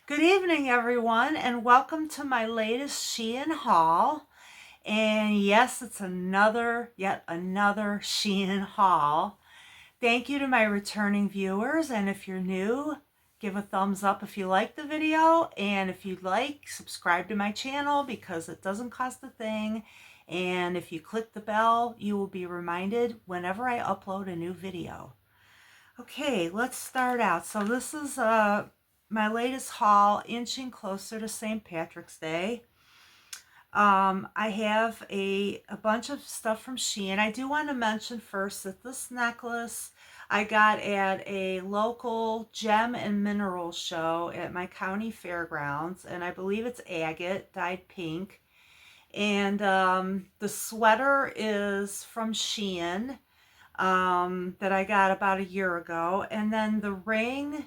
Good evening, everyone, and welcome to my latest Shein haul. And yes, it's yet another Shein haul. Thank you to my returning viewers, and if you're new, give a thumbs up if you like the video, and if you'd like, subscribe to my channel because it doesn't cost a thing. And if you click the bell, you will be reminded whenever I upload a new video. Okay, let's start out. So this is my latest haul, inching closer to St. Patrick's Day. I have a bunch of stuff from Shein. I do want to mention first that this necklace I got at a local gem and mineral show at my county fairgrounds, and I believe it's agate, dyed pink. And the sweater is from Shein that I got about a year ago. And then the ring,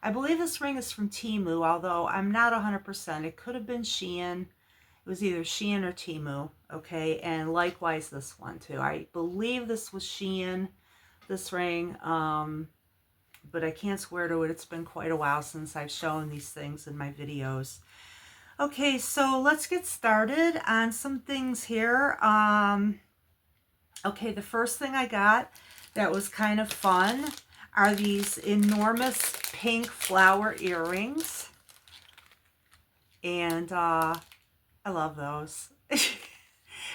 I believe this ring is from Temu, although I'm not 100%. It could have been Shein. It was either Shein or Temu, okay? And likewise this one too. I believe this was Shein, this ring, but I can't swear to it. It's been quite a while since I've shown these things in my videos. Okay, so let's get started on some things here. Okay, the first thing I got that was kind of fun are these enormous pink flower earrings. And I love those.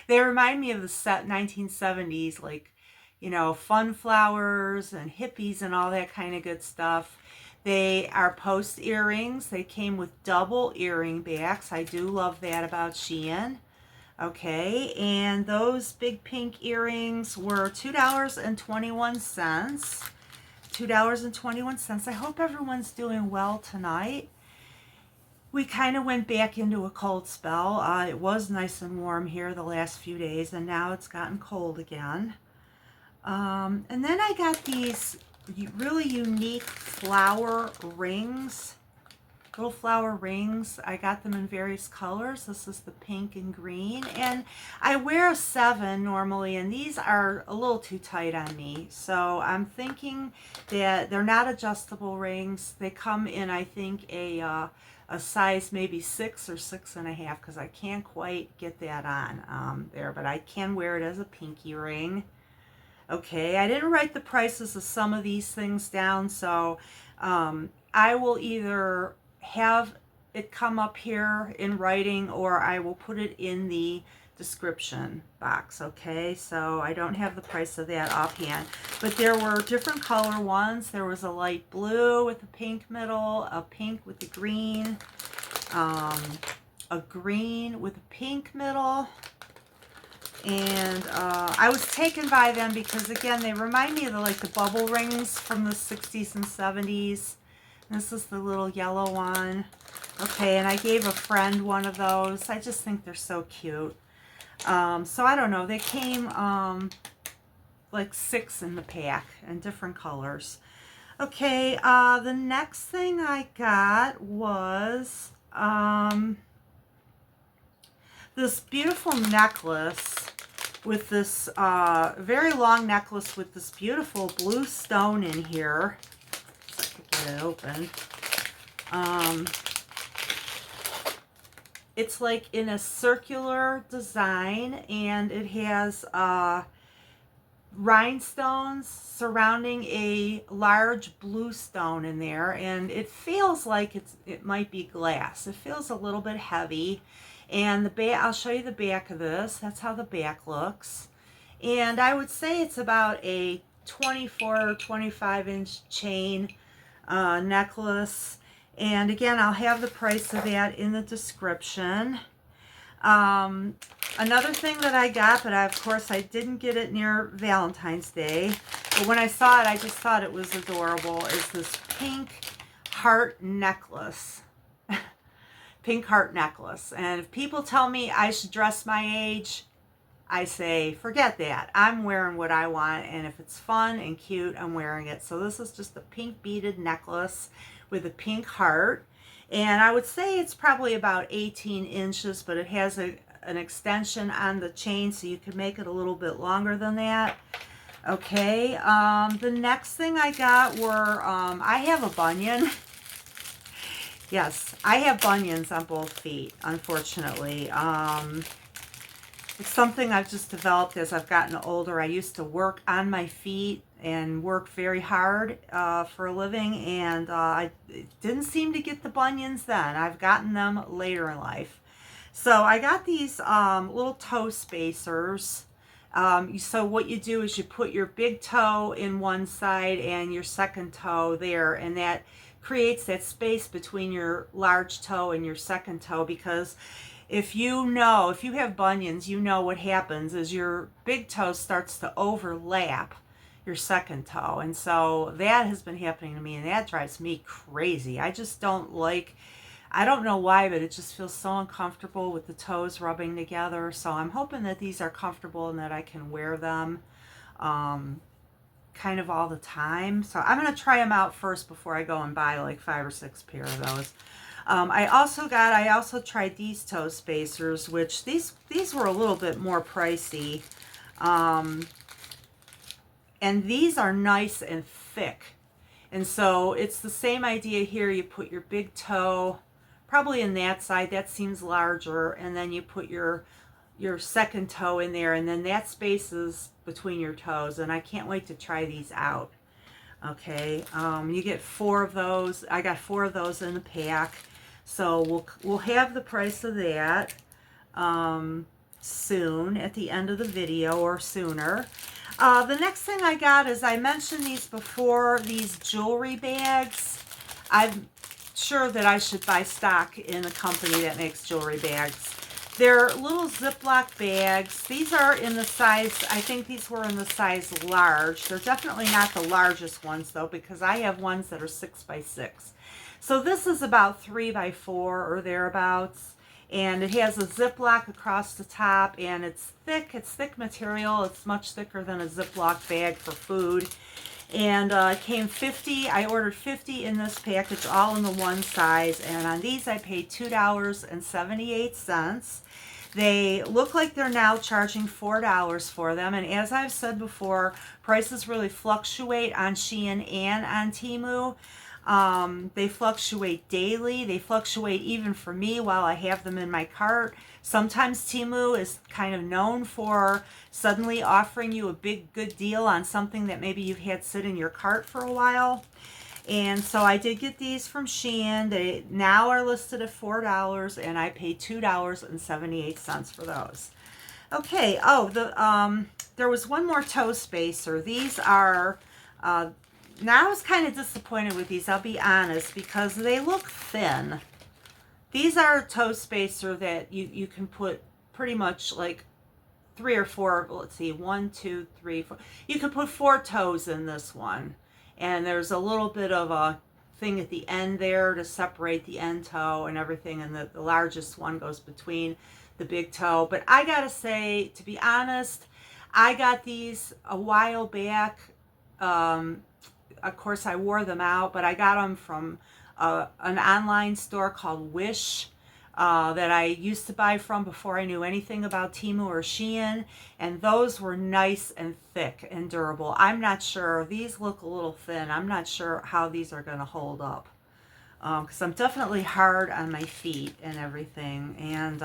They remind me of the set 1970s, like, you know, fun flowers and hippies and all that kind of good stuff. They are post earrings. They came with double earring backs. I do love that about Shein. Okay, and those big pink earrings were $2.21. $2.21. I hope everyone's doing well tonight. We kind of went back into a cold spell. It was nice and warm here the last few days, and now it's gotten cold again. And then I got these really unique flower rings. Little flower rings. I got them in various colors. This is the pink and green, and I wear a 7 normally, and these are a little too tight on me, so I'm thinking that they're not adjustable rings. They come in, I think, a size maybe 6 or 6.5, because I can't quite get that on there, but I can wear it as a pinky ring. Okay, I didn't write the prices of some of these things down, so I will either have it come up here in writing, or I will put it in the description box. Okay, so I don't have the price of that offhand, but there were different color ones. There was a light blue with a pink middle, a pink with the green, a green with a pink middle. And I was taken by them because, again, they remind me of the bubble rings from the 60s and 70s. This is the little yellow one. Okay, and I gave a friend one of those. I just think they're so cute. So I don't know. They came like 6 in the pack in different colors. Okay, the next thing I got was this beautiful necklace with this very long necklace with this beautiful blue stone in here. Get it open. It's like in a circular design, and it has rhinestones surrounding a large blue stone in there, and it feels like it might be glass. It feels a little bit heavy. And the back, I'll show you the back of this. That's how the back looks. And I would say it's about a 24 or 25 inch chain necklace. And again, I'll have the price of that in the description. Another thing that I got, but of course I didn't get it near Valentine's Day, but when I saw it, I just thought it was adorable, is this pink heart necklace. Pink heart necklace. And if people tell me I should dress my age, I say, forget that. I'm wearing what I want, and if it's fun and cute, I'm wearing it. So this is just a pink beaded necklace with a pink heart, and I would say it's probably about 18 inches, but it has an extension on the chain, so you can make it a little bit longer than that. Okay, the next thing I got were, I have a bunion, Yes, I have bunions on both feet, unfortunately. It's something I've just developed as I've gotten older. I used to work on my feet and work very hard for a living, and I didn't seem to get the bunions then. I've gotten them later in life. So I got these little toe spacers. So what you do is you put your big toe in one side and your second toe there, and that creates that space between your large toe and your second toe, because if you have bunions, you know what happens is your big toe starts to overlap your second toe. And so that has been happening to me, and that drives me crazy. I just don't like, I don't know why, but it just feels so uncomfortable with the toes rubbing together. So I'm hoping that these are comfortable and that I can wear them kind of all the time. So I'm going to try them out first before I go and buy like 5 or 6 pair of those. I also tried these toe spacers, which these were a little bit more pricey. And these are nice and thick. And so it's the same idea here. You put your big toe probably in that side, that seems larger, and then you put your second toe in there, and then that space is between your toes. And I can't wait to try these out. Okay, you get 4 of those. I got 4 of those in the pack. So we'll have the price of that soon at the end of the video, or sooner. The next thing I got is, I mentioned these before, these jewelry bags. I'm sure that I should buy stock in a company that makes jewelry bags. They're little Ziploc bags. These are in the size, I think these were in the size large. They're definitely not the largest ones though, because I have ones that are 6 by 6. So this is about 3 by 4 or thereabouts. And it has a Ziploc across the top, and it's thick material. It's much thicker than a Ziploc bag for food. And it came 50, I ordered 50 in this package, all in the one size. And on these I paid $2.78. They look like they're now charging $4 for them. And as I've said before, prices really fluctuate on Shein and on Temu. They fluctuate daily. They fluctuate even for me while I have them in my cart. Sometimes Temu is kind of known for suddenly offering you a big good deal on something that maybe you've had sit in your cart for a while. And so I did get these from Shein. They now are listed at $4, and I paid $2.78 for those. Okay, there was one more toe spacer. These are, now I was kind of disappointed with these, I'll be honest, because they look thin. These are a toe spacer that you can put pretty much like 3 or 4, let's see, 1, 2, 3, 4. You can put 4 toes in this one. And there's a little bit of a thing at the end there to separate the end toe and everything. And the largest one goes between the big toe. But I gotta say, to be honest, I got these a while back. Of course, I wore them out, but I got them from an online store called Wish that I used to buy from before I knew anything about Temu or Shein, and those were nice and thick and durable. I'm not sure, these look a little thin. I'm not sure how these are going to hold up, because I'm definitely hard on my feet and everything. And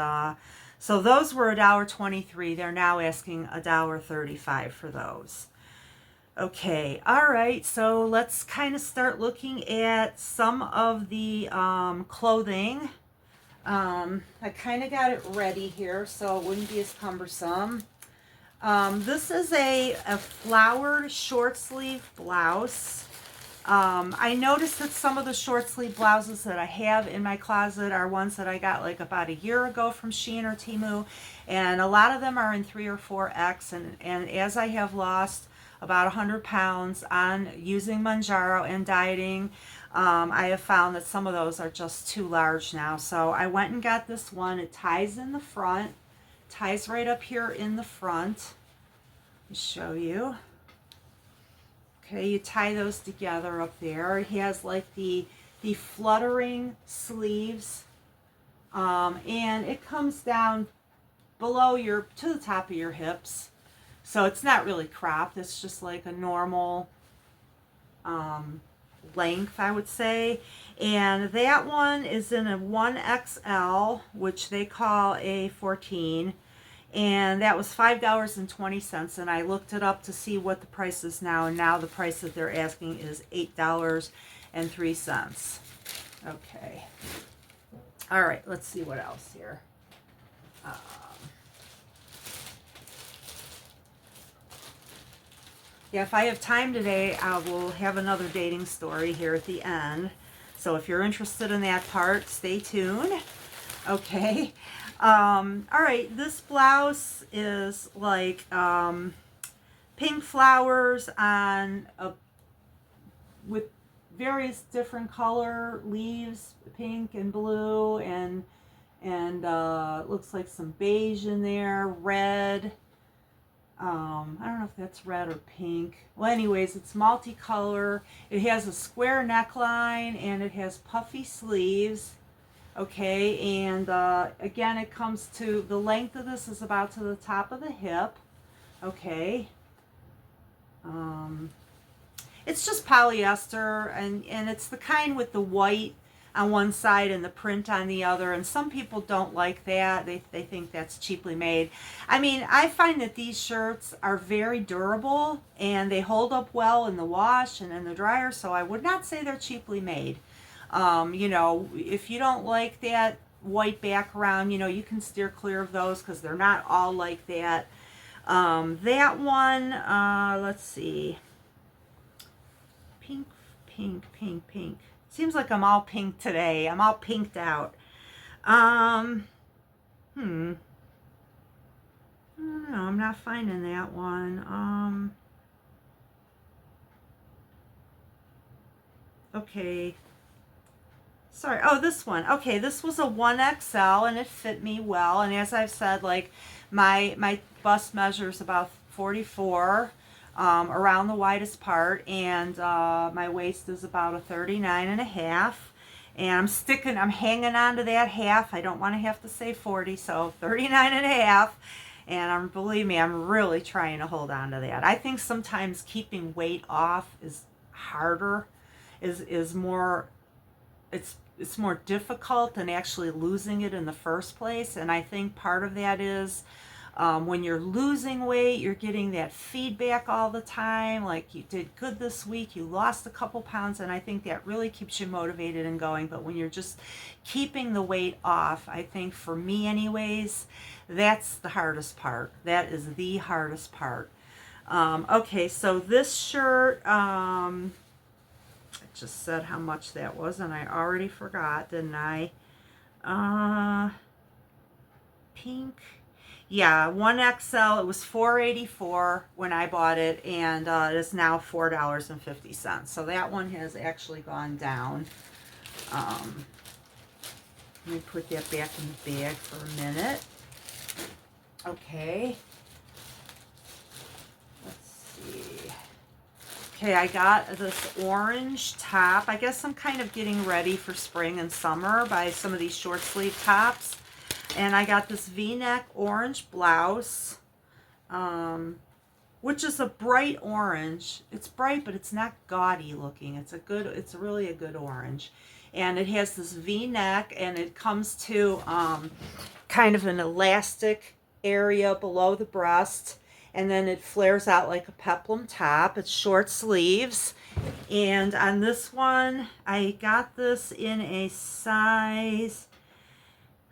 so those were $1.23. They're now asking $1.35 for those. Okay, all right, so let's kind of start looking at some of the clothing. I kind of got it ready here so it wouldn't be as cumbersome. This is a flowered short sleeve blouse. I noticed that some of the short sleeve blouses that I have in my closet are ones that I got like about a year ago from Shein or Temu, and a lot of them are in 3 or 4X, and as I have lost about 100 pounds on using Manjaro and dieting, I have found that some of those are just too large now. So I went and got this one. It ties in the front, ties right up here in the front. Let me show you. Okay, you tie those together up there. It has like the fluttering sleeves, and it comes down below to the top of your hips. So it's not really cropped. It's just like a normal length, I would say. And that one is in a 1XL, which they call a 14. And that was $5.20. And I looked it up to see what the price is now. And now the price that they're asking is $8.03. Okay. All right, let's see what else here. Yeah, if I have time today, I will have another dating story here at the end. So if you're interested in that part, stay tuned. Okay. All right, this blouse is like pink flowers on with various different color leaves, pink and blue, and looks like some beige in there, red. I don't know if that's red or pink. Well, anyways, it's multicolor. It has a square neckline and it has puffy sleeves. Okay, and again, it comes to the length of this is about to the top of the hip. Okay. It's just polyester, and it's the kind with the white on one side and the print on the other, and some people don't like that. They think that's cheaply made. I mean, I find that these shirts are very durable and they hold up well in the wash and in the dryer, so I would not say they're cheaply made. You know, if you don't like that white background, you know, you can steer clear of those because they're not all like that. That one, let's see, pink, pink, pink, pink. Seems like I'm all pink today. I'm all pinked out. I don't know. I'm not finding that one. Okay. Sorry. Oh, this one. Okay, this was a 1XL and it fit me well. And as I've said, like my bust measures about 44. Around the widest part, and my waist is about a 39.5, and I'm hanging on to that half. I don't want to have to say 40, so 39.5, and believe me, I'm really trying to hold on to that. I think sometimes keeping weight off is harder, is more, it's more difficult than actually losing it in the first place, and I think part of that is when you're losing weight, you're getting that feedback all the time, like you did good this week, you lost a couple pounds, and I think that really keeps you motivated and going. But when you're just keeping the weight off, I think for me anyways, that's the hardest part. That is the hardest part. Okay, so this shirt, I just said how much that was, and I already forgot, didn't I? Pink. Yeah, 1XL, it was $4.84 when I bought it, and it is now $4.50. So that one has actually gone down. Let me put that back in the bag for a minute. Okay. Let's see. Okay, I got this orange top. I guess I'm kind of getting ready for spring and summer by some of these short sleeve tops. And I got this V-neck orange blouse, which is a bright orange. It's bright, but it's not gaudy looking. It's really a good orange. And it has this V-neck, and it comes to kind of an elastic area below the breast. And then it flares out like a peplum top. It's short sleeves. And on this one, I got this in a size...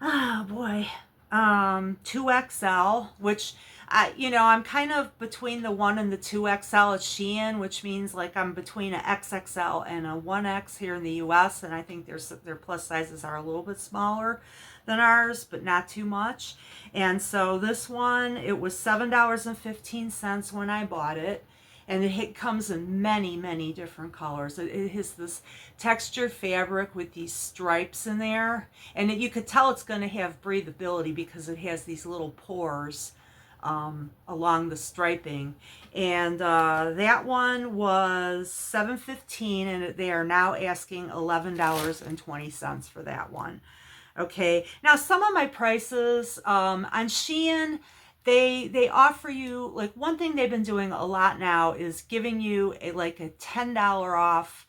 oh boy, 2XL, which I'm kind of between the 1 and the 2XL at Shein, which means like I'm between an XXL and a 1X here in the US, and I think their plus sizes are a little bit smaller than ours, but not too much. And so this one, it was $7.15 when I bought it. And it comes in many, many different colors. It has this textured fabric with these stripes in there. And you could tell it's going to have breathability because it has these little pores along the striping. And that one was $7.15, and they are now asking $11.20 for that one. Okay, now some of my prices on Shein, they offer you, like, one thing they've been doing a lot now is giving you a $10 off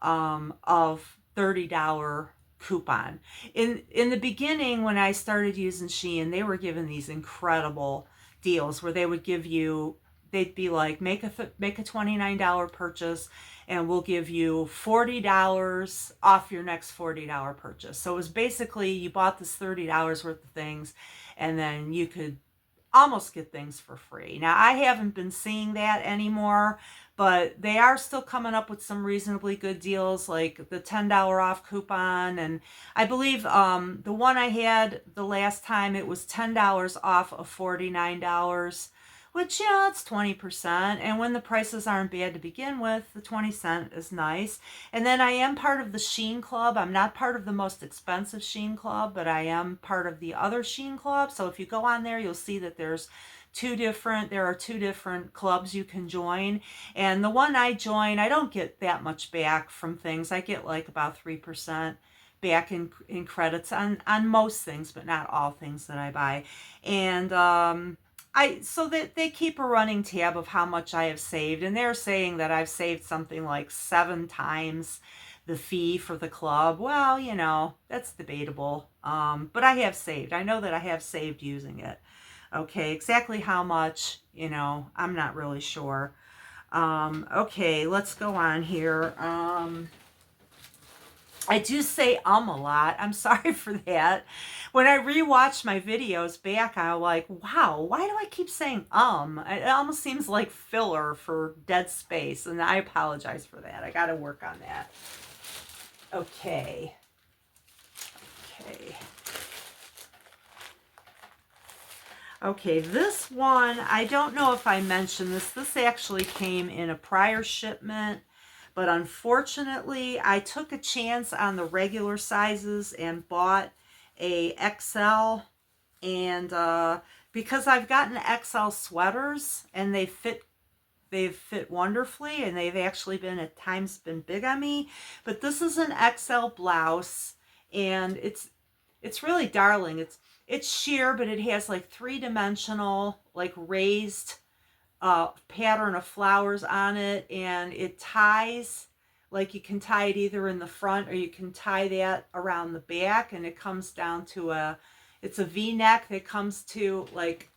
of $30 coupon. In the beginning, when I started using Shein, they were giving these incredible deals where they would give you, they'd be like, make a $29 purchase and we'll give you $40 off your next $40 purchase. So it was basically, you bought this $30 worth of things and then you could almost get things for free. Now, I haven't been seeing that anymore, but they are still coming up with some reasonably good deals, like the $10 off coupon. And I believe the one I had the last time, it was $10 off of $49, which, you know, it's 20%. And when the prices aren't bad to begin with, the 20% is nice. And then I am part of the Shein Club. I'm not part of the most expensive Shein Club, but I am part of the other Shein Club. So if you go on there, you'll see that there are two different clubs you can join. And the one I join, I don't get that much back from things. I get like about 3% back in credits on most things, but not all things that I buy. And so that they keep a running tab of how much I have saved, and they're saying that I've saved something like 7 times the fee for the club. Well, you know, that's debatable. But I have saved. I know that I have saved using it. Okay, exactly how much, you know, I'm not really sure. Okay, let's go on here. I do say a lot. I'm sorry for that. When I rewatch my videos back, I'm like, wow, why do I keep saying It almost seems like filler for dead space, and I apologize for that. I got to work on that. Okay. Okay, this one, I don't know if I mentioned this. This actually came in a prior shipment, but unfortunately, I took a chance on the regular sizes and bought a XL. And because I've gotten XL sweaters and they've fit wonderfully, and they've actually been at times been big on me. But this is an XL blouse, and it's really darling. It's sheer, but it has like 3-dimensional, like raised pattern of flowers on it, and it ties, like you can tie it either in the front or you can tie that around the back, and it comes down to it's a V-neck that comes to like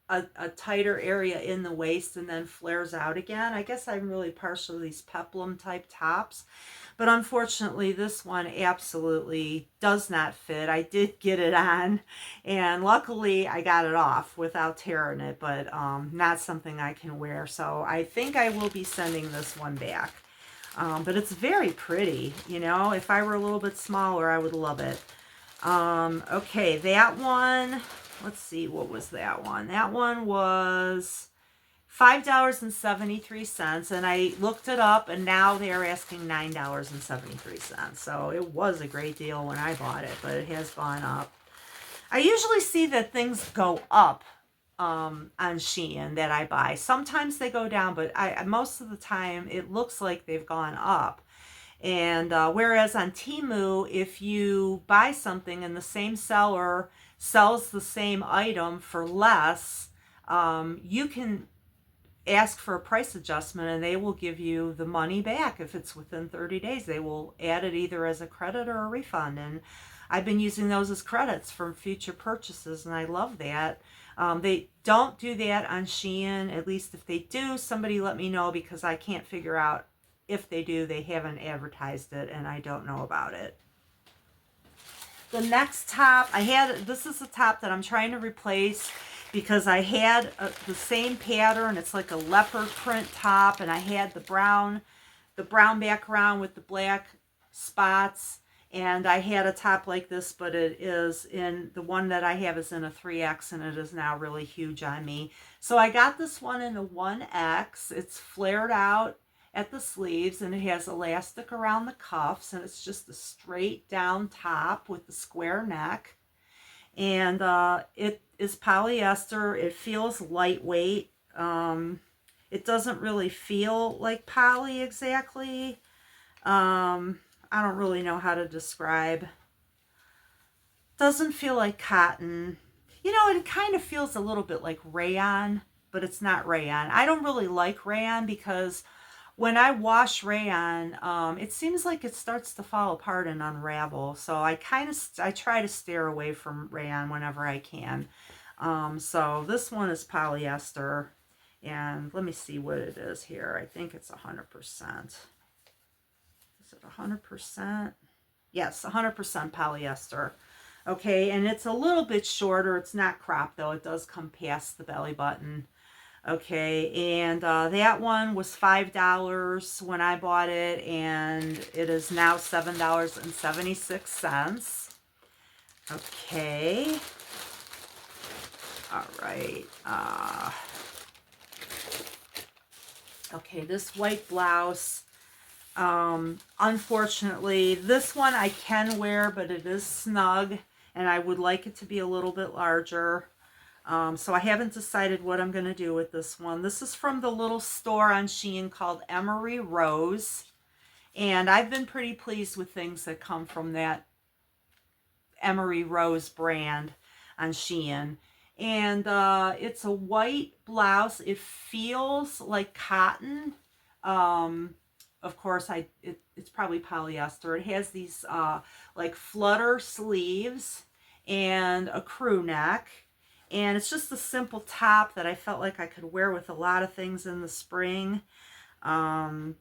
a tighter area in the waist and then flares out again. I guess I'm really partial to these peplum type tops, but unfortunately this one absolutely does not fit. I did get it on, and luckily I got it off without tearing it, but not something I can wear. So I think I will be sending this one back. But it's very pretty, you know. If I were a little bit smaller, I would love it. Okay, that one, let's see, what was that one? That one was $5.73, and I looked it up, and now they're asking $9.73. So it was a great deal when I bought it, but it has gone up. I usually see that things go up on Shein that I buy. Sometimes they go down, but most of the time it looks like they've gone up. And whereas on Temu, if you buy something and the same seller sells the same item for less, you can ask for a price adjustment and they will give you the money back. If it's within 30 days, they will add it either as a credit or a refund. And I've been using those as credits for future purchases, and I love that. They don't do that on Shein. At least if they do, somebody let me know, because I can't figure out if they do. They haven't advertised it and I don't know about it. The next top, this is a top that I'm trying to replace because I had the same pattern. It's like a leopard print top, and I had the brown background with the black spots, and I had a top like this, but it is the one that I have is in a 3X, and it is now really huge on me. So I got this one in a 1X. It's flared out at the sleeves, and it has elastic around the cuffs, and it's just a straight down top with the square neck. And it is polyester. It feels lightweight. It doesn't really feel like poly exactly. I don't really know how to describe. Doesn't feel like cotton. You know, it kind of feels a little bit like rayon, but it's not rayon. I don't really like rayon because when I wash rayon, it seems like it starts to fall apart and unravel. So I try to steer away from rayon whenever I can. So this one is polyester, and let me see what it is here. I think it's 100%. Is it 100%? Yes, 100% polyester. Okay, and it's a little bit shorter. It's not cropped though. It does come past the belly button. Okay, and that one was $5 when I bought it, and it is now $7.76. Okay. All right. Okay, this white blouse. Unfortunately, this one I can wear, but it is snug, and I would like it to be a little bit larger. So I haven't decided what I'm going to do with this one. This is from the little store on Shein called Emery Rose. And I've been pretty pleased with things that come from that Emery Rose brand on Shein. And it's a white blouse. It feels like cotton. Of course, it's probably polyester. It has these like flutter sleeves and a crew neck. And it's just a simple top that I felt like I could wear with a lot of things in the spring. And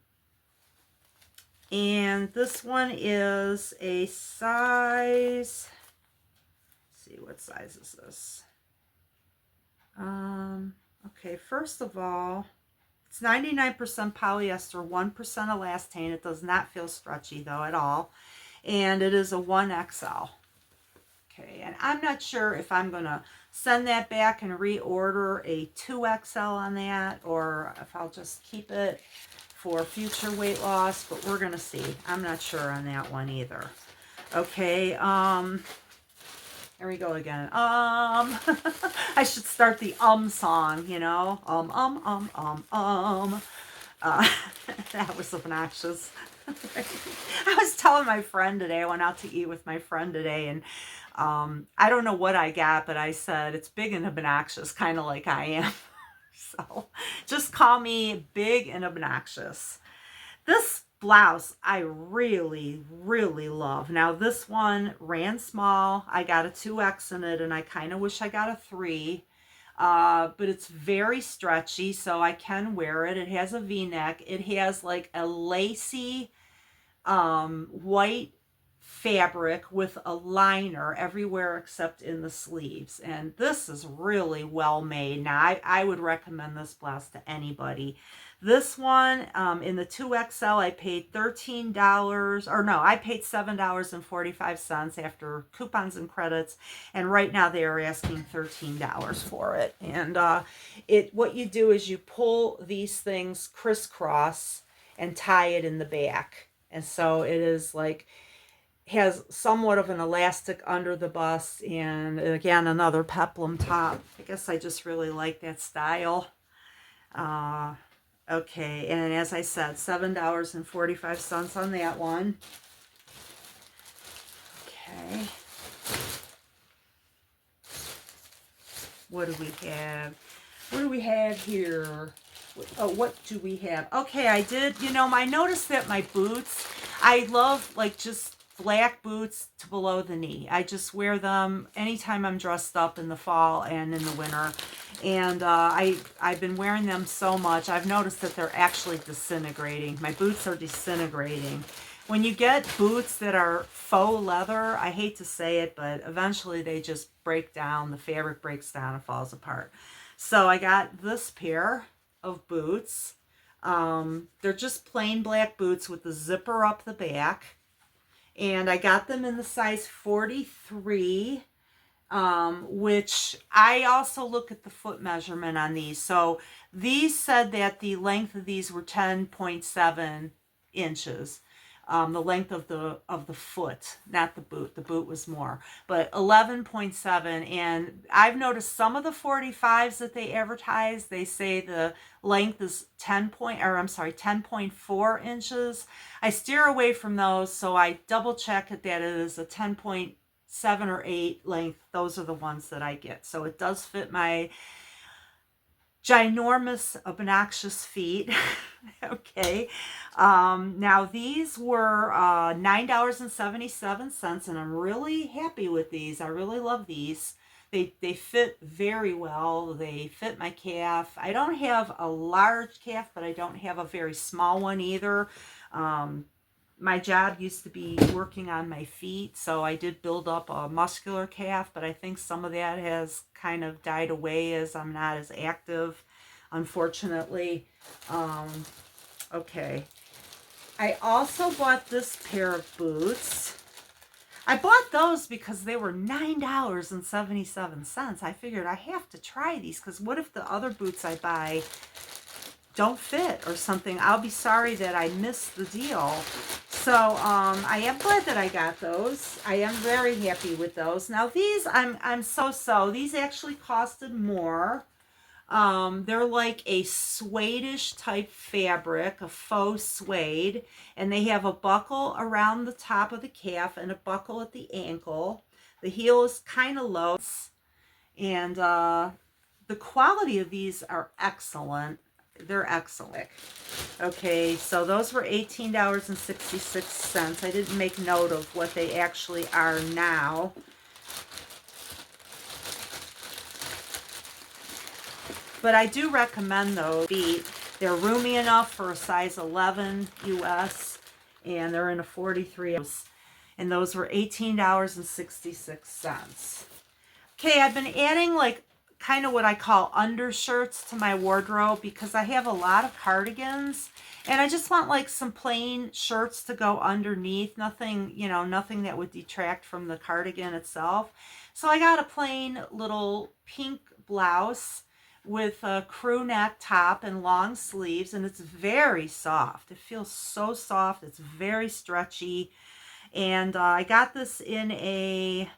this one is a size, let's see, what size is this? Okay, first of all, it's 99% polyester, 1% elastane. It does not feel stretchy though at all. And it is a 1XL. Okay, and I'm not sure if I'm going to send that back and reorder a 2XL on that, or if I'll just keep it for future weight loss, but we're going to see. I'm not sure on that one either. Okay, here we go again. I should start the song, you know. That was obnoxious. I was telling my friend today, I went out to eat with my friend today, and I don't know what I got, but I said it's big and obnoxious, kind of like I am. So just call me big and obnoxious. This blouse I really, really love. Now this one ran small. I got a 2X in it, and I kind of wish I got a 3. But it's very stretchy, so I can wear it. It has a V-neck. It has like a lacy white fabric with a liner everywhere except in the sleeves, and this is really well made. Now I would recommend this blouse to anybody. This one in the 2XL I paid $13, or no, I paid $7.45 after coupons and credits, and right now they are asking $13 for it. And what you do is you pull these things crisscross and tie it in the back, and so it is like has somewhat of an elastic under the bust, and again another peplum top. I guess I just really like that style. Okay, and as I said, $7.45 on that one. Okay, what do we have? What do we have here? Oh, what do we have? Okay, I did, I noticed that my boots, I love like just black boots to below the knee. I just wear them anytime I'm dressed up in the fall and in the winter. And I've been wearing them so much, I've noticed that they're actually disintegrating. My boots are disintegrating. When you get boots that are faux leather, I hate to say it, but eventually they just break down. The fabric breaks down and falls apart. So I got this pair of boots. They're just plain black boots with the zipper up the back. And I got them in the size 43, which I also look at the foot measurement on these. So these said that the length of these were 10.7 inches. The length of the foot, not the boot. The boot was more, but 11.7. And I've noticed some of the 45s that they advertise, they say the length is 10.4 inches. I steer away from those, so I double check that it is a 10.7 or 8 length. Those are the ones that I get. So it does fit my ginormous, obnoxious feet. Okay. Now these were $9.77, and I'm really happy with these. I really love these. They fit very well. They fit my calf. I don't have a large calf, but I don't have a very small one either. My job used to be working on my feet, so I did build up a muscular calf, but I think some of that has kind of died away as I'm not as active, unfortunately. Okay. I also bought this pair of boots. I bought those because they were $9.77. I figured I have to try these, because what if the other boots I buy don't fit or something? I'll be sorry that I missed the deal. So I am glad that I got those. I am very happy with those. Now these, I'm so. These actually costed more. They're like a suede-ish type fabric, a faux suede, and they have a buckle around the top of the calf and a buckle at the ankle. The heel is kind of low, and the quality of these are excellent. They're excellent. Okay, so those were $18.66. I didn't make note of what they actually are now. But I do recommend those feet. They're roomy enough for a size 11 US, and they're in a 43 ounce. And those were $18.66. Okay, I've been adding like kind of what I call undershirts to my wardrobe, because I have a lot of cardigans, and I just want like some plain shirts to go underneath. Nothing, you know, nothing that would detract from the cardigan itself. So I got a plain little pink blouse with a crew neck top and long sleeves, and it's very soft. It feels so soft. It's very stretchy. And I got this in a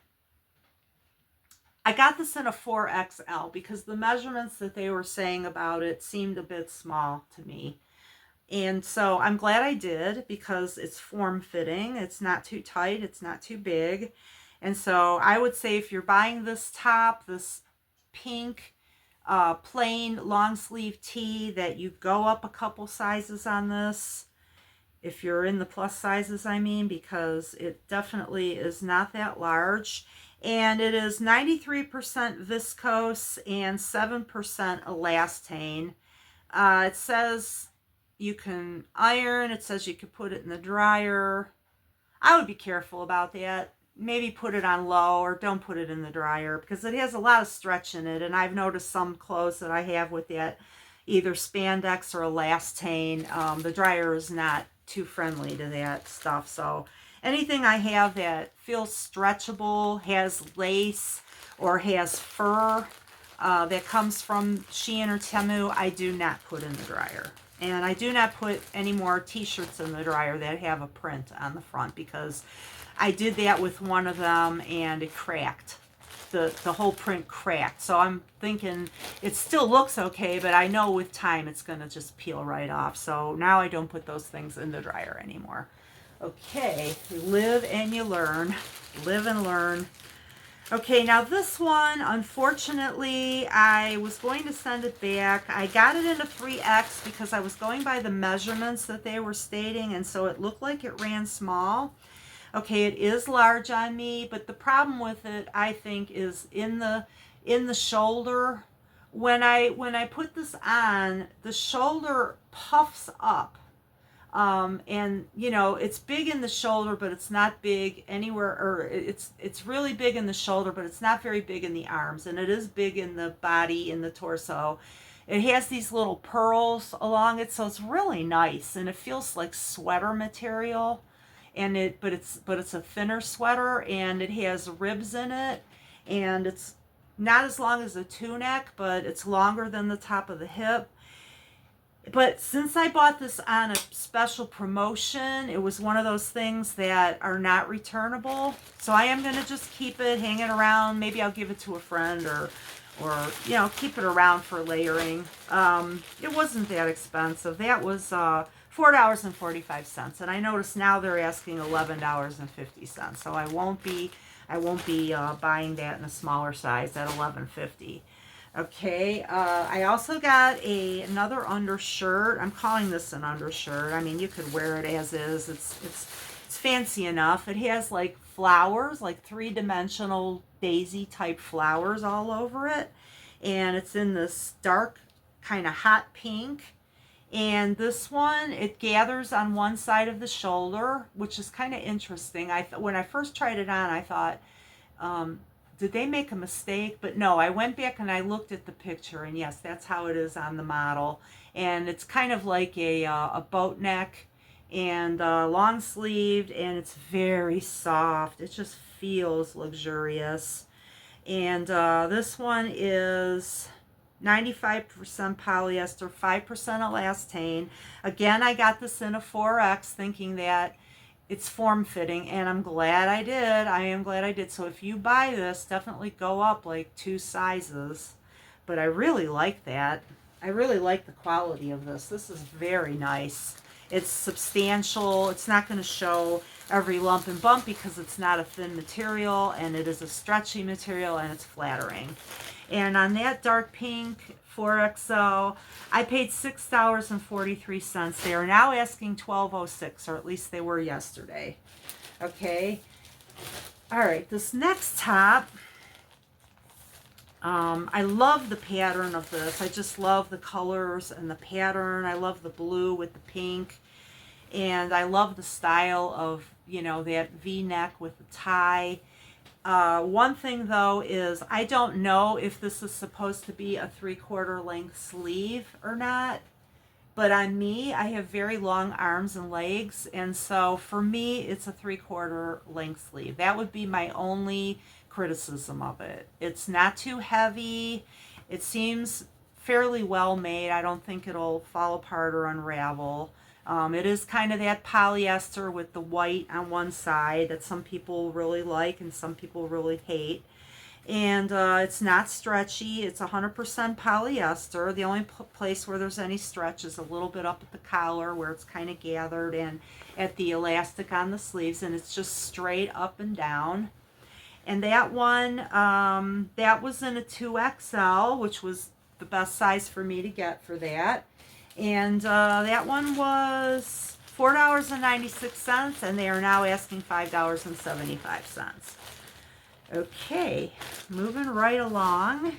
4XL, because the measurements that they were saying about it seemed a bit small to me. And so I'm glad I did, because it's form-fitting. It's not too tight. It's not too big. And so I would say if you're buying this top, this pink plain long sleeve tee, that you go up a couple sizes on this. If you're in the plus sizes, I mean, because it definitely is not that large. And it is 93% viscose and 7% elastane. It says you can iron. It says you could put it in the dryer. I would be careful about that. Maybe put it on low, or don't put it in the dryer, because it has a lot of stretch in it. And I've noticed some clothes that I have with that, either spandex or elastane, the dryer is not too friendly to that stuff. So anything I have that feels stretchable, has lace, or has fur that comes from Shein or Temu, I do not put in the dryer. And I do not put any more t-shirts in the dryer that have a print on the front, because I did that with one of them and it cracked. The whole print cracked. So I'm thinking it still looks okay, but I know with time it's going to just peel right off. So now I don't put those things in the dryer anymore. Okay, you live and you learn. Live and learn. Okay, now this one, unfortunately, I was going to send it back. I got it in a 3X because I was going by the measurements that they were stating, and so it looked like it ran small. Okay, it is large on me, but the problem with it, I think, is in the shoulder. When I put this on, the shoulder puffs up. And you know, it's big in the shoulder, but it's not big anywhere, or it's really big in the shoulder, but it's not very big in the arms, and it is big in the body, in the torso. It has these little pearls along it, so it's really nice, and it feels like sweater material. And but it's a thinner sweater, and it has ribs in it, and it's not as long as a tunic, but it's longer than the top of the hip. But since I bought this on a special promotion, it was one of those things that are not returnable. So I am going to just keep it hanging around. Maybe I'll give it to a friend, or you know, keep it around for layering. It wasn't that expensive. That was $4.45, and I noticed now they're asking $11.50. So I won't be buying that in a smaller size at $11.50. Okay, I also got another undershirt. I'm calling this an undershirt. I mean, you could wear it as is. It's fancy enough. It has like flowers, like three-dimensional daisy type flowers all over it. And it's in this dark kind of hot pink. And this one, it gathers on one side of the shoulder, which is kind of interesting. When I first tried it on, I thought, um, did they make a mistake? But no, I went back and I looked at the picture, and yes, that's how it is on the model. And it's kind of like a boat neck and long sleeved, and it's very soft. It just feels luxurious. And this one is 95% polyester, 5% elastane. Again, I got this in a 4X thinking that it's form fitting, and I'm glad I did. I am glad I did. So if you buy this, definitely go up like 2 sizes. But I really like that. I really like the quality of this. This is very nice. It's substantial. It's not going to show every lump and bump because it's not a thin material, and it is a stretchy material, and it's flattering. And on that dark pink 4XL, I paid $6.43. They are now asking $12.06, or at least they were yesterday. Okay. All right, this next top, I love the pattern of this. I just love the colors and the pattern. I love the blue with the pink. And I love the style of, you know, that V-neck with the tie. One thing though is I don't know if this is supposed to be a 3/4 length sleeve or not. But on me, I have very long arms and legs, and so for me, it's a 3/4 length sleeve. That would be my only criticism of it. It's not too heavy. It seems fairly well made. I don't think it'll fall apart or unravel. It is kind of that polyester with the white on one side that some people really like and some people really hate. And it's not stretchy. It's 100% polyester. The only place where there's any stretch is a little bit up at the collar where it's kind of gathered, and at the elastic on the sleeves, and it's just straight up and down. And that one, that was in a 2XL, which was the best size for me to get for that. And that one was $4.96, and they are now asking $5.75. Okay, moving right along.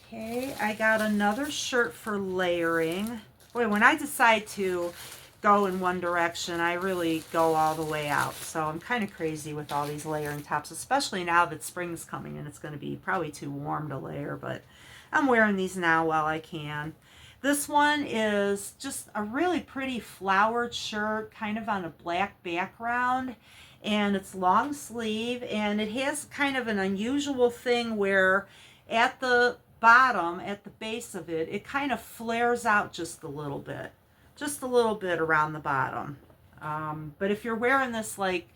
Okay, I got another shirt for layering. Boy, when I decide to go in one direction, I really go all the way out. So I'm kind of crazy with all these layering tops, especially now that spring's coming and it's going to be probably too warm to layer, but I'm wearing these now while I can. This one is just a really pretty flowered shirt, kind of on a black background. And it's long sleeve, and it has kind of an unusual thing where at the bottom, at the base of it, it kind of flares out just a little bit around the bottom. But if you're wearing this like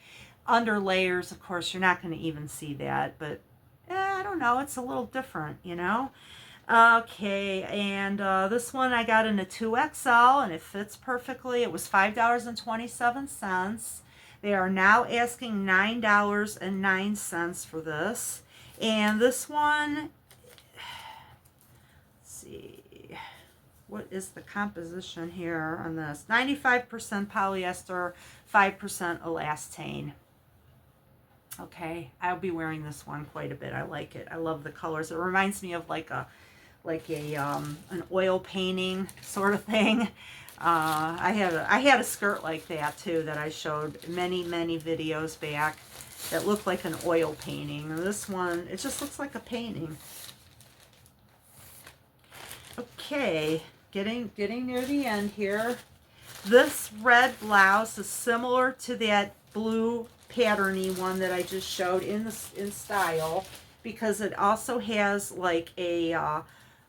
under layers, of course, you're not going to even see that. But I don't know, it's a little different, you know. Okay, and this one I got in a 2XL, and it fits perfectly. It was $5.27. They are now asking $9.09 for this. And this one, let's see, what is the composition here on this? 95% polyester, 5% elastane. Okay, I'll be wearing this one quite a bit. I like it. I love the colors. It reminds me of like an oil painting sort of thing. I had a skirt like that too that I showed many videos back that looked like an oil painting. And this one, it just looks like a painting. Okay, getting near the end here. This red blouse is similar to that blue patterny one that I just showed in style, because it also has like a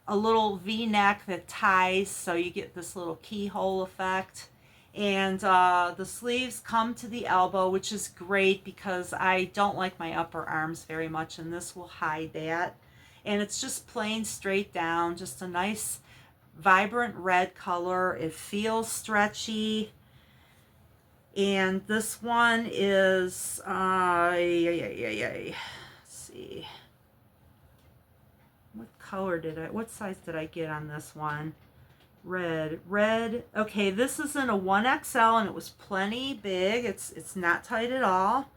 little V-neck that ties, so you get this little keyhole effect. And the sleeves come to the elbow, which is great because I don't like my upper arms very much, and this will hide that. And it's just plain straight down, just a nice vibrant red color. It feels stretchy. And this one is let's see, what size did I get on this one? Red. Okay, this is in a 1XL and it was plenty big. It's not tight at all.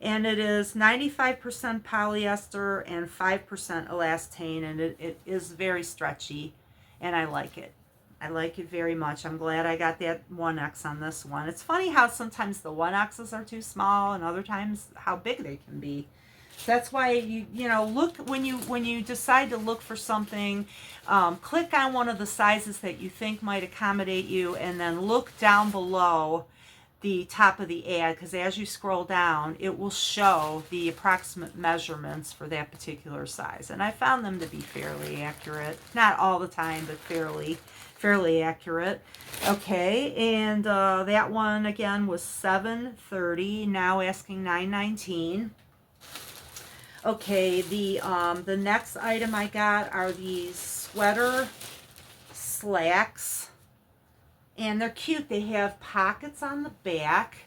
And it is 95% polyester and 5% elastane, and it is very stretchy, and I like it. I like it very much. I'm glad I got that 1X on this one. It's funny how sometimes the 1Xs are too small and other times how big they can be. That's why you know, look when you decide to look for something, click on one of the sizes that you think might accommodate you, and then look down below the top of the ad, because as you scroll down, it will show the approximate measurements for that particular size. And I found them to be fairly accurate. Not all the time, but fairly accurate. Okay, and that one again was $7.30, now asking $9.19. Okay, the next item I got are these sweater slacks. And they're cute. They have pockets on the back.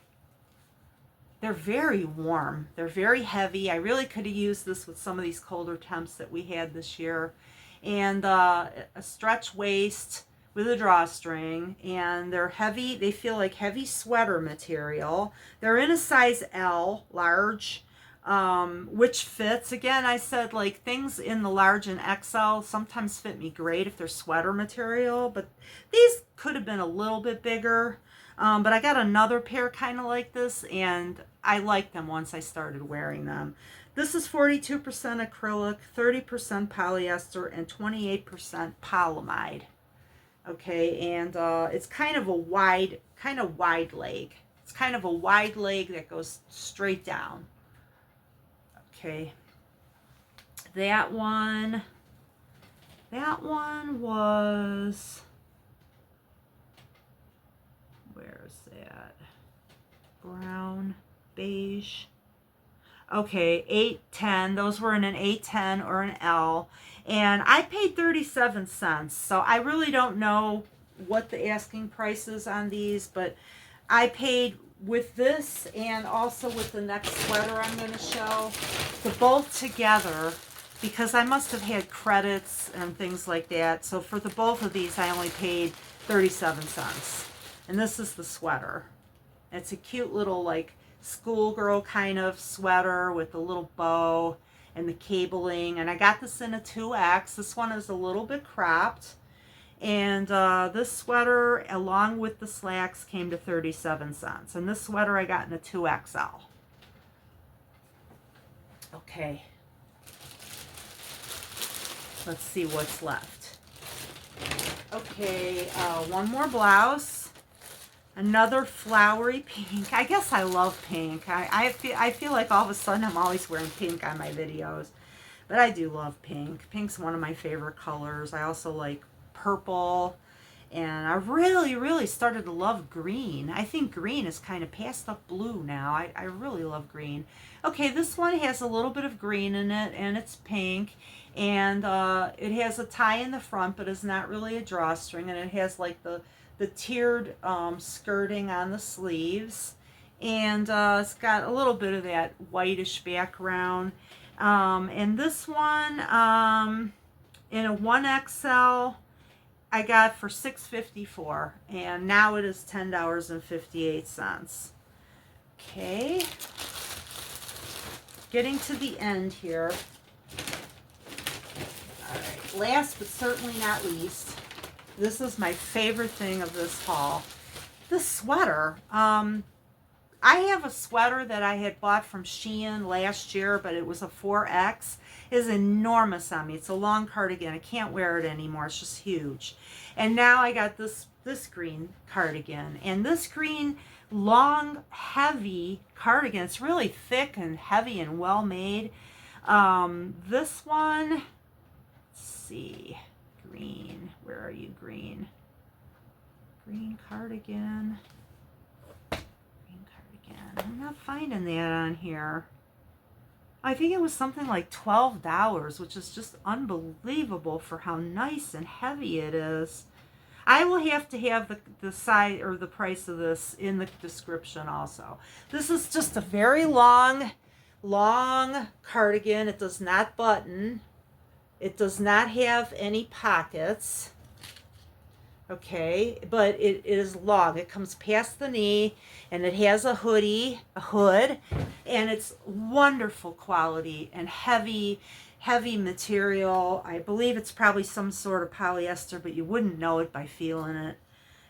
They're very warm. They're very heavy. I really could have used this with some of these colder temps that we had this year. And a stretch waist with a drawstring. And they're heavy. They feel like heavy sweater material. They're in a size L, large. Which fits. Again, I said like things in the large and XL sometimes fit me great if they're sweater material, but these could have been a little bit bigger. But I got another pair kind of like this, and I liked them once I started wearing them. This is 42% acrylic, 30% polyester, and 28% polyamide. Okay, and it's kind of a wide leg. It's kind of a wide leg that goes straight down. Okay, that one was, where's that? Brown, beige. Okay, 810. Those were in an 810 or an L. And I paid 37 cents. So I really don't know what the asking price is on these, but I paid with this and also with the next sweater I'm going to show, the both together, because I must have had credits and things like that. So for the both of these, I only paid 37 cents. And this is the sweater. It's a cute little like schoolgirl kind of sweater with a little bow and the cabling. And I got this in a 2X. This one is a little bit cropped. And this sweater, along with the slacks, came to 37 cents. And this sweater I got in a 2XL. Okay. Let's see what's left. Okay, one more blouse. Another flowery pink. I guess I love pink. I feel like all of a sudden I'm always wearing pink on my videos. But I do love pink. Pink's one of my favorite colors. I also like purple, and I really started to love green. I think green is kind of passed up blue now. I really love green. Okay, this one has a little bit of green in it, and it's pink, and it has a tie in the front, but it's not really a drawstring, and it has like the tiered skirting on the sleeves, and it's got a little bit of that whitish background. And this one in a 1XL I got for $6.54, and now it is $10.58. Okay, getting to the end here. All right, last but certainly not least, this is my favorite thing of this haul. This sweater. I have a sweater that I had bought from Shein last year, but it was a 4X. It is enormous on me. It's a long cardigan. I can't wear it anymore. It's just huge. And now I got this green cardigan. And this green, long, heavy cardigan. It's really thick and heavy and well made. This one, let's see, green. Where are you, green? Green cardigan. I'm not finding that on here. I think it was something like $12, which is just unbelievable for how nice and heavy it is. I will have to have the size or the price of this in the description also. This is just a very long cardigan. It does not button. It does not have any pockets. Okay, but it is long. It comes past the knee, and it has a hood, and it's wonderful quality and heavy material. I believe it's probably some sort of polyester, but you wouldn't know it by feeling it.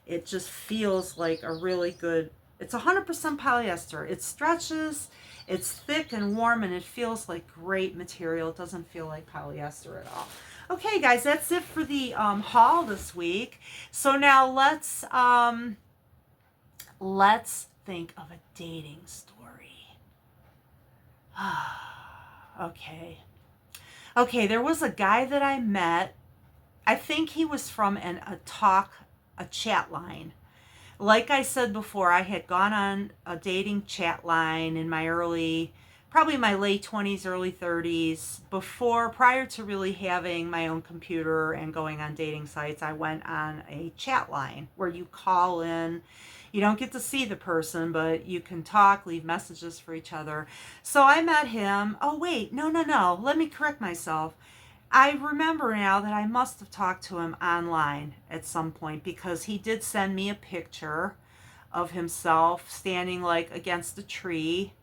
It just feels like a really good, it's 100% polyester. It stretches, it's thick and warm, and it feels like great material. It doesn't feel like polyester at all. Okay, guys, that's it for the haul this week. So now let's think of a dating story. Okay, there was a guy that I met. I think he was from a chat line. Like I said before, I had gone on a dating chat line in probably my late 20s, early 30s. Prior to really having my own computer and going on dating sites, I went on a chat line where you call in. You don't get to see the person, but you can talk, leave messages for each other. So I met him. Oh, wait, no. Let me correct myself. I remember now that I must have talked to him online at some point, because he did send me a picture of himself standing like against a tree.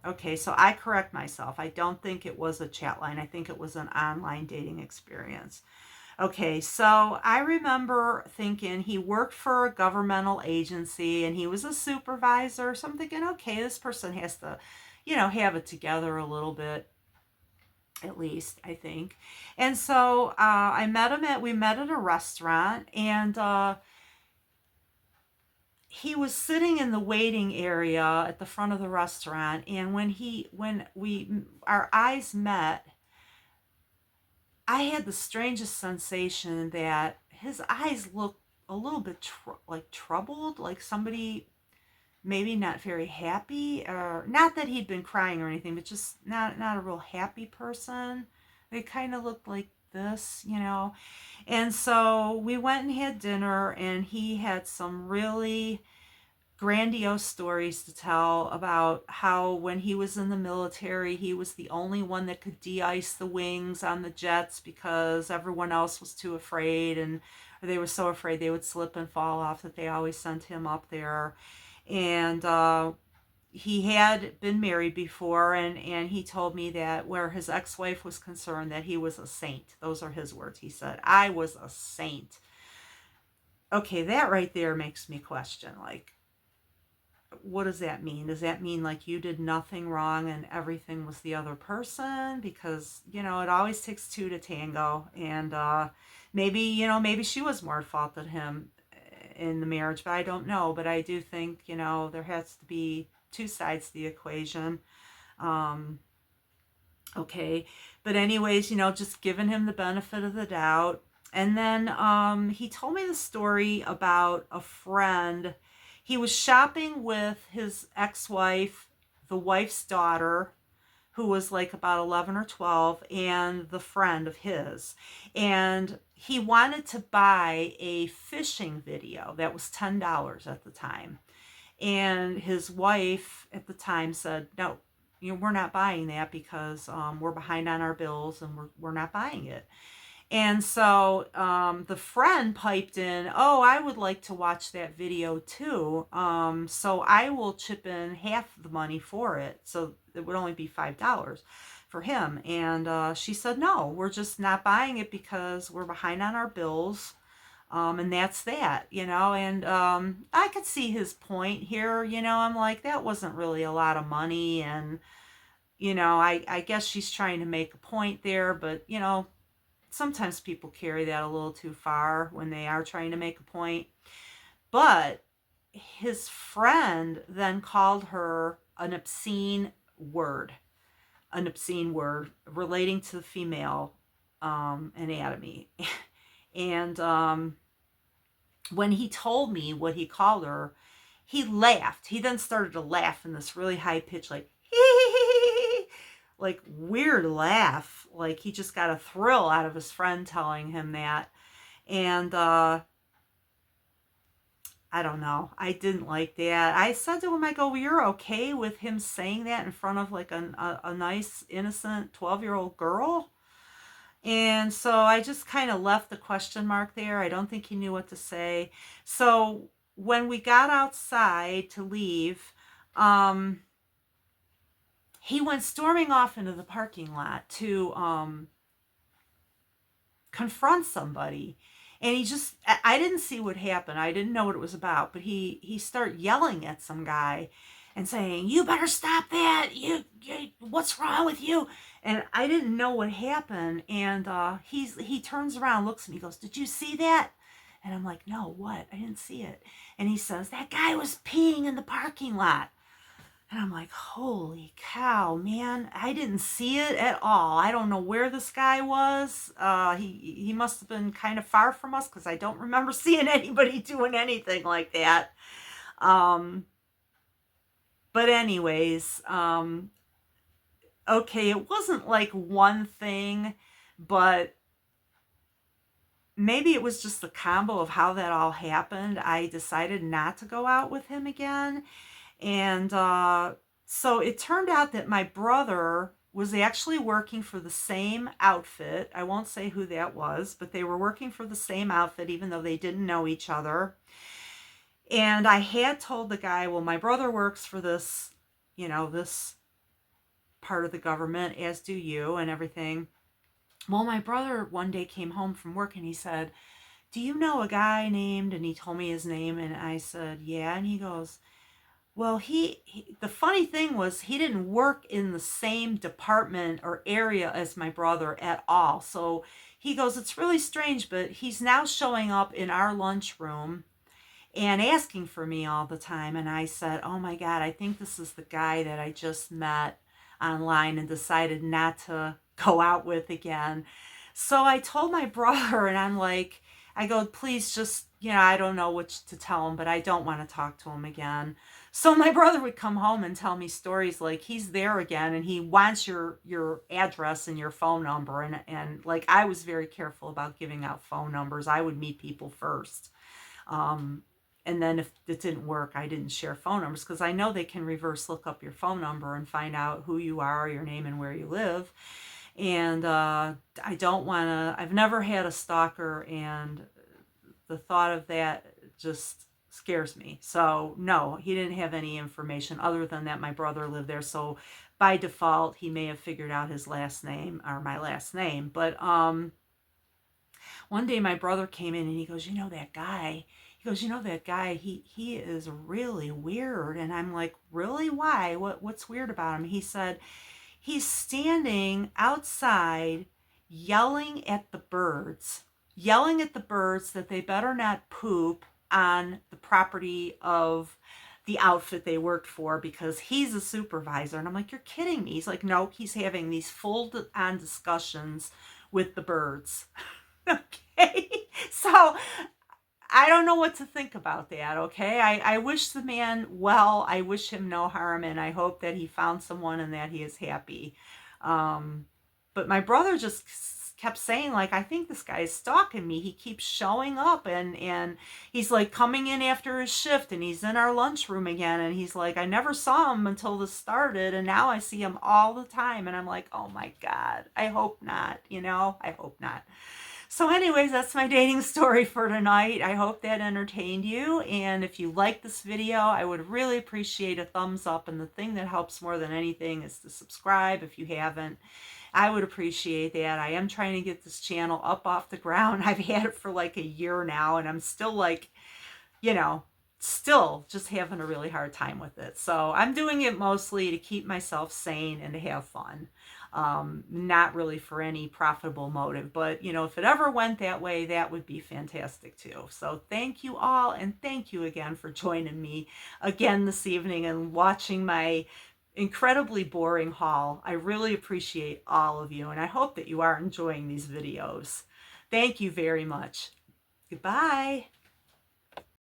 Okay, so I correct myself. I don't think it was a chat line. I think it was an online dating experience. Okay, so I remember thinking he worked for a governmental agency and he was a supervisor. So I'm thinking, okay, this person has to, have it together a little bit, at least, I think. And so we met at a restaurant, and he was sitting in the waiting area at the front of the restaurant. And our eyes met, I had the strangest sensation that his eyes looked a little bit like troubled, like somebody maybe not very happy, or not that he'd been crying or anything, but just not a real happy person. They kind of looked like this. And so we went and had dinner, and he had some really grandiose stories to tell about how when he was in the military, he was the only one that could de-ice the wings on the jets because everyone else was too afraid, or they were so afraid they would slip and fall off that they always sent him up there. And he had been married before, and he told me that where his ex-wife was concerned, that he was a saint. Those are his words. He said, I was a saint. Okay, that right there makes me question, like, what does that mean? Does that mean like you did nothing wrong and everything was the other person? Because, it always takes two to tango. And maybe she was more at fault than him in the marriage, but I don't know. But I do think, there has to be two sides to the equation. Okay. But anyways, just giving him the benefit of the doubt. And then he told me the story about a friend. He was shopping with his ex-wife, the wife's daughter, who was like about 11 or 12, and the friend of his. And he wanted to buy a fishing video that was $10 at the time. And his wife at the time said, no, we're not buying that because we're behind on our bills, and we're not buying it. And so the friend piped in, oh, I would like to watch that video too. So I will chip in half the money for it. So it would only be $5 for him. And she said, no, we're just not buying it because we're behind on our bills. And that's that, and I could see his point here. I'm like, that wasn't really a lot of money. And, I guess she's trying to make a point there, but, sometimes people carry that a little too far when they are trying to make a point. But his friend then called her an obscene word relating to the female anatomy. And when he told me what he called her, he laughed. He then started to laugh in this really high pitch, like, like weird laugh, like he just got a thrill out of his friend telling him that. And I don't know, I didn't like that. I said to him, I go, well, you're okay with him saying that in front of like a nice innocent 12-year-old girl? And so I just kind of left the question mark there. I don't think he knew what to say. So when we got outside to leave, he went storming off into the parking lot to confront somebody. And he just, I didn't see what happened. I didn't know what it was about, but he started yelling at some guy and saying, "You better stop that. What's wrong with you?" And I didn't know what happened. And he turns around, looks at me, goes, "Did you see that?" And I'm like, "No, what? I didn't see it." And he says, "That guy was peeing in the parking lot." And I'm like, holy cow, man, I didn't see it at all. I don't know where this guy was. He must have been kind of far from us because I don't remember seeing anybody doing anything like that. But anyways, okay, it wasn't like one thing, but maybe it was just the combo of how that all happened. I decided not to go out with him again. And so it turned out that my brother was actually working for the same outfit. I won't say who that was, but they were working for the same outfit, even though they didn't know each other. And I had told the guy, well, my brother works for this, this part of the government, as do you and everything. Well, my brother one day came home from work and he said, "Do you know a guy named," and he told me his name, and I said, "Yeah." And he goes, "Well, the funny thing was he didn't work in the same department or area as my brother at all." So he goes, "It's really strange, but he's now showing up in our lunchroom and asking for me all the time." And I said, "Oh my God, I think this is the guy that I just met online and decided not to go out with again." So I told my brother, and I'm like, I go, "Please just, I don't know what to tell him, but I don't want to talk to him again." So my brother would come home and tell me stories like he's there again and he wants your address and your phone number. And like, I was very careful about giving out phone numbers. I would meet people first. And then if it didn't work, I didn't share phone numbers because I know they can reverse look up your phone number and find out who you are, your name, and where you live. And I don't want to, I've never had a stalker, and the thought of that just scares me. So no, he didn't have any information other than that my brother lived there. So by default, he may have figured out his last name or my last name. But one day my brother came in and he goes, that guy?" He goes, "That guy, he is really weird." And I'm like, "Really? Why? What's weird about him?" He said, "He's standing outside yelling at the birds, that they better not poop on the property of the outfit they worked for because he's a supervisor." And I'm like, "You're kidding me." He's like, "No, he's having these full-on discussions with the birds." Okay. So I don't know what to think about that, okay? I wish the man well. I wish him no harm, and I hope that he found someone and that he is happy. But my brother just kept saying, like, "I think this guy is stalking me. He keeps showing up, and he's, like, coming in after his shift, and he's in our lunchroom again, and he's like, I never saw him until this started, and now I see him all the time." And I'm like, oh, my God, I hope not, I hope not. So anyways, that's my dating story for tonight. I hope that entertained you. And if you like this video, I would really appreciate a thumbs up. And the thing that helps more than anything is to subscribe if you haven't. I would appreciate that. I am trying to get this channel up off the ground. I've had it for like a year now, and I'm still like, still just having a really hard time with it. So I'm doing it mostly to keep myself sane and to have fun. Not really for any profitable motive, but if it ever went that way, that would be fantastic too. So thank you all, and thank you again for joining me again this evening and watching my incredibly boring haul. I really appreciate all of you, and I hope that you are enjoying these videos. Thank you very much. Goodbye.